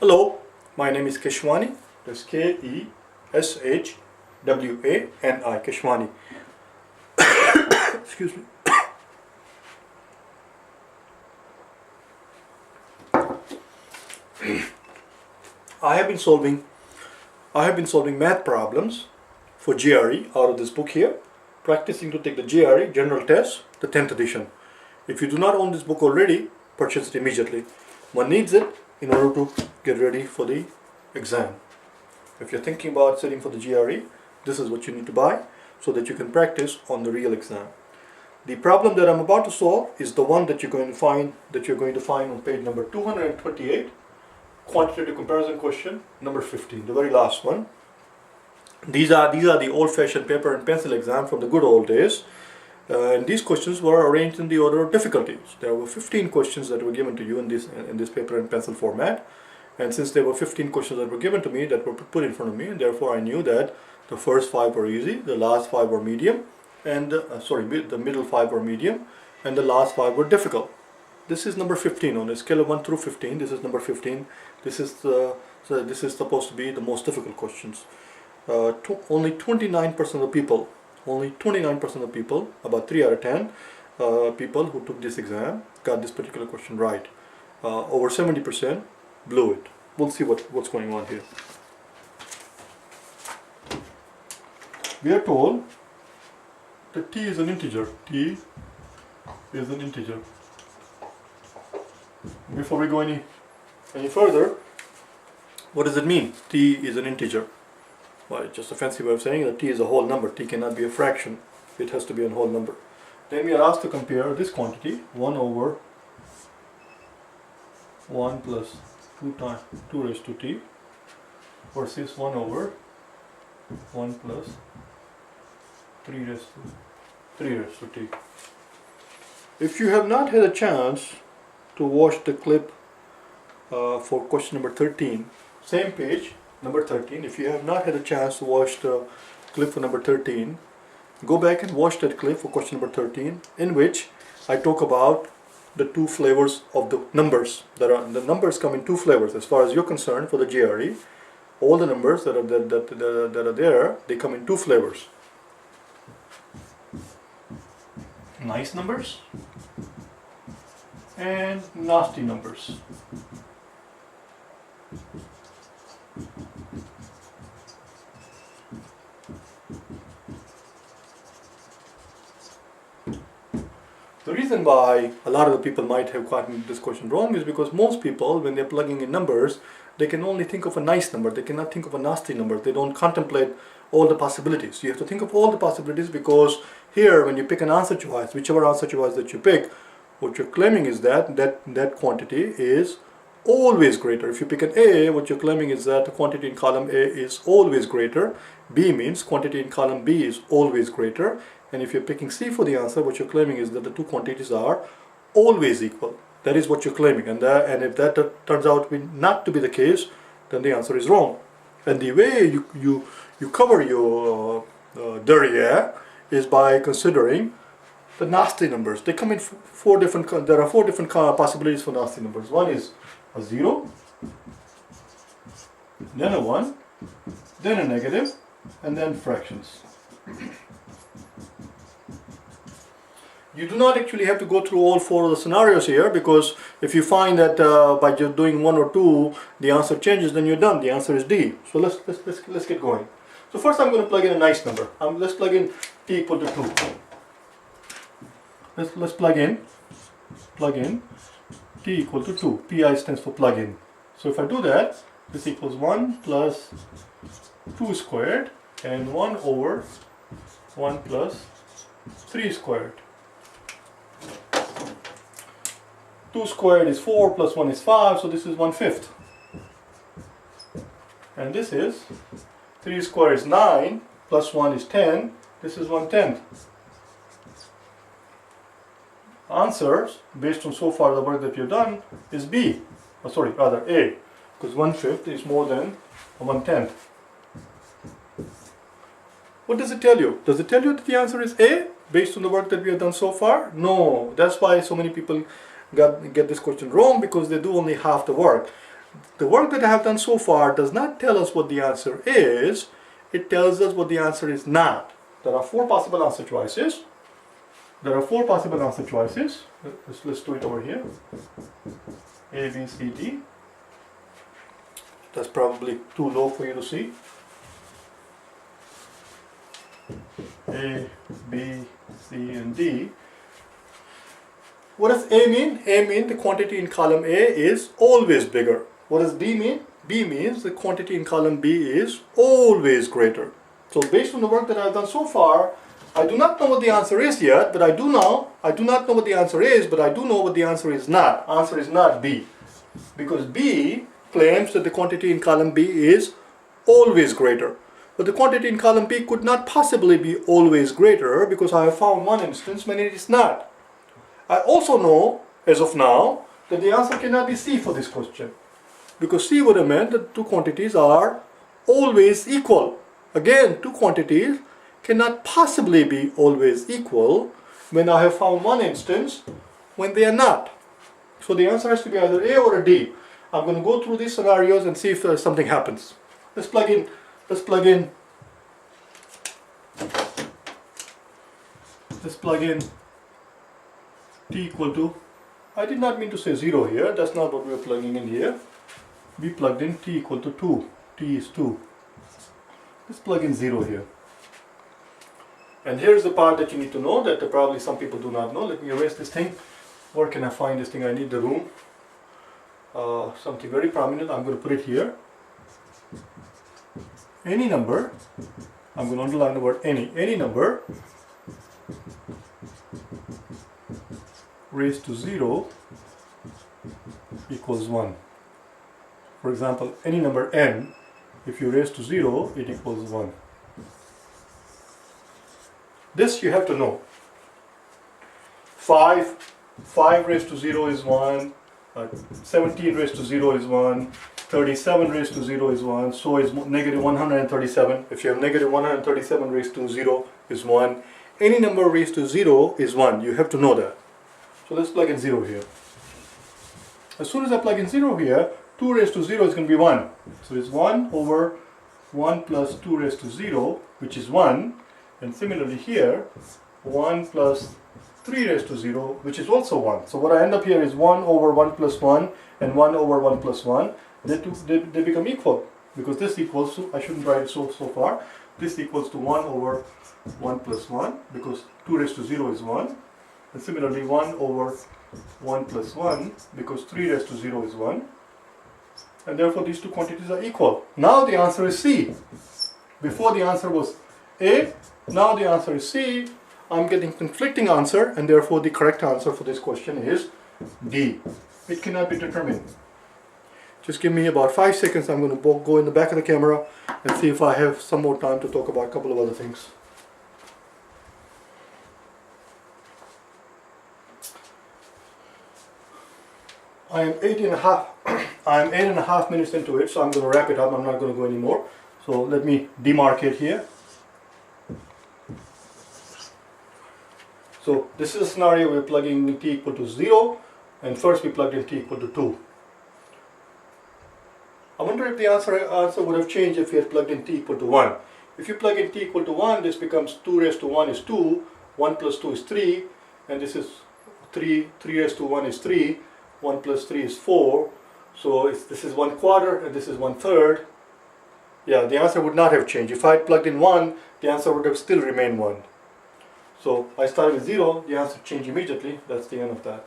Hello, my name is Keshwani. That's K-E-S-H-W-A-N-I, Keshwani. Excuse me. I have been solving math problems for GRE out of this book here, practicing to take the GRE General Test, the 10th edition. If you do not own this book already, purchase it immediately. One needs it in order to get ready for the exam. If you're thinking about sitting for the GRE, this is what you need to buy so that you can practice on the real exam. The problem that I'm about to solve is the one that you're going to find on page number 228, quantitative comparison question number 15, the very last one. These are the old-fashioned paper and pencil exam from the good old days. And these questions were arranged in the order of difficulty. There were 15 questions that were given to you in this paper and pencil format. And since there were 15 questions that were given to me, that were put in front of me, and therefore I knew that the first 5 were easy, the last 5 were medium, and the middle 5 were medium, and the last 5 were difficult. This is number 15 on a scale of 1 through 15. This is number 15. This is supposed to be the most difficult questions. Only 29% of people. Only 29% of people, about 3 out of 10 people who took this exam got this particular question right. Over 70% blew it. We'll see what's going on here. We are told that t is an integer. T is an integer. Before we go any further, what does it mean? T is an integer. Well, it's just a fancy way of saying that t is a whole number. T cannot be a fraction. It has to be a whole number. Then we are asked to compare this quantity, 1 over 1 plus 2 raised to t versus 1 over 1 plus 3 raised to t. If you have not had a chance to watch the clip for question number 13, same page, number 13. If you have not had a chance to watch the clip for number 13, go back and watch that clip for question number 13, in which I talk about the 2 flavors of the numbers. The numbers come in 2 flavors as far as you're concerned for the GRE. All the numbers that are there, they come in 2 flavors. Nice numbers and nasty numbers. The reason why a lot of the people might have gotten this question wrong is because most people, when they're plugging in numbers, they can only think of a nice number. They cannot think of a nasty number. They don't contemplate all the possibilities. You have to think of all the possibilities, because here, when you pick an answer choice, whichever answer choice that you pick, what you're claiming is that quantity is always greater. If you pick an A, what you're claiming is that the quantity in column A is always greater. B means quantity in column B is always greater. And if you're picking C for the answer, what you're claiming is that the 2 quantities are always equal. That is what you're claiming. And if that turns out not to be the case, then the answer is wrong. And the way you cover your derriere is by considering the nasty numbers. They come in 4 different. There are 4 different possibilities for nasty numbers. One is a 0, then a 1, then a negative, and then fractions. You do not actually have to go through all 4 of the scenarios here, because if you find that by just doing 1 or 2 the answer changes, then you're done. The answer is D. So let's get going. So first I'm going to plug in a nice number. Let's plug in t equal to 2. Let's plug in t equal to 2. Pi stands for plug in. So if I do that, this equals 1 plus 2 squared and 1 over 1 plus 3 squared. 2 squared is 4 plus 1 is 5, so this is 1/5. And this is 3 squared is 9 plus 1 is 10, this is 1/10. Answers, based on so far the work that you've done, is B. Rather A, because 1/5 is more than 1/10. What does it tell you? Does it tell you that the answer is A, based on the work that we have done so far? No, that's why so many people get this question wrong because they do only half the work. The work that I have done so far does not tell us what the answer is, it tells us what the answer is not. There are 4 possible answer choices. Let's do it over here. A, B, C, D. That's probably too low for you to see. A, B, C, and D. What does A mean? A means the quantity in column A is always bigger. What does B mean? B means the quantity in column B is always greater. So based on the work that I've done so far, I do not know what the answer is yet, but I do know what the answer is, but I do know what the answer is not. Answer is not B. Because B claims that the quantity in column B is always greater. But the quantity in column B could not possibly be always greater because I have found one instance when it is not. I also know, as of now, that the answer cannot be C for this question. Because C would have meant that 2 quantities are always equal. Again, 2 quantities cannot possibly be always equal when I have found one instance when they are not. So the answer has to be either A or a D. I'm going to go through these scenarios and see if something happens. Let's plug in t equal to, I did not mean to say 0 here, that's not what we are plugging in here. We plugged in t equal to 2, t is 2. Let's plug in 0 here. And here's the part that you need to know that probably some people do not know. Let me erase this thing. Where can I find this thing? I need the room. Something very prominent, I'm going to put it here. Any number, I'm going to underline the word any number raised to 0 equals 1. For example, any number n, if you raise to 0, it equals 1. This you have to know. 5 raised to 0 is 1, 17 raised to 0 is 1, 37 raised to 0 is 1, so is negative 137. If you have negative 137 raised to 0 is 1. Any number raised to 0 is 1. You have to know that. So let's plug in 0 here. As soon as I plug in 0 here, 2 raised to 0 is going to be 1. So it's 1 over 1 plus 2 raised to 0, which is 1. And similarly here, 1 plus 3 raised to 0, which is also 1. So what I end up here is 1 over 1 plus 1 and 1 over 1 plus 1. They become equal because this equals to, I shouldn't write it so far, this equals to 1 over 1 plus 1 because 2 raised to 0 is 1. And similarly 1 over 1 plus 1 because 3 raised to 0 is 1. And therefore these 2 quantities are equal. Now the answer is C. Before the answer was A, now the answer is C. I'm getting conflicting answer and therefore the correct answer for this question is D. It cannot be determined. Just give me about 5 seconds. I'm going to go in the back of the camera and see if I have some more time to talk about a couple of other things. I am 8.5 minutes into it, so I'm going to wrap it up. I'm not going to go anymore. So let me demarcate here. So this is a scenario we're plugging in t equal to 0, and first we plugged in t equal to 2. I wonder if the answer would have changed if we had plugged in t equal to 1. If you plug in t equal to 1, this becomes 2 raised to 1 is 2, 1 plus 2 is 3, and this is 3 raised to 1 is 3, 1 plus 3 is 4, so this is 1/4 and this is 1/3. Yeah, the answer would not have changed. If I had plugged in 1, the answer would have still remained 1. So I started with 0, the answer changed immediately. That's the end of that.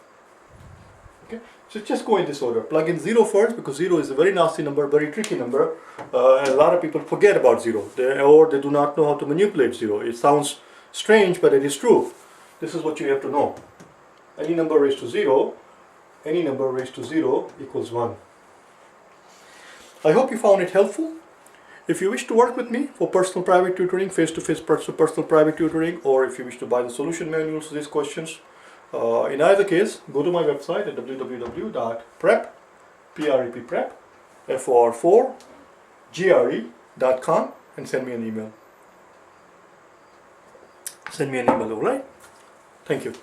Okay, so just go in this order. Plug in 0 first because 0 is a very nasty number, very tricky number. And a lot of people forget about 0, or they do not know how to manipulate 0. It sounds strange, but it is true. This is what you have to know. Any number raised to 0, any number raised to 0 equals 1. I hope you found it helpful. If you wish to work with me for personal private tutoring, face-to-face personal private tutoring, or if you wish to buy the solution manuals to these questions, in either case, go to my website at www.for4gre.com and send me an email. Alright? Thank you.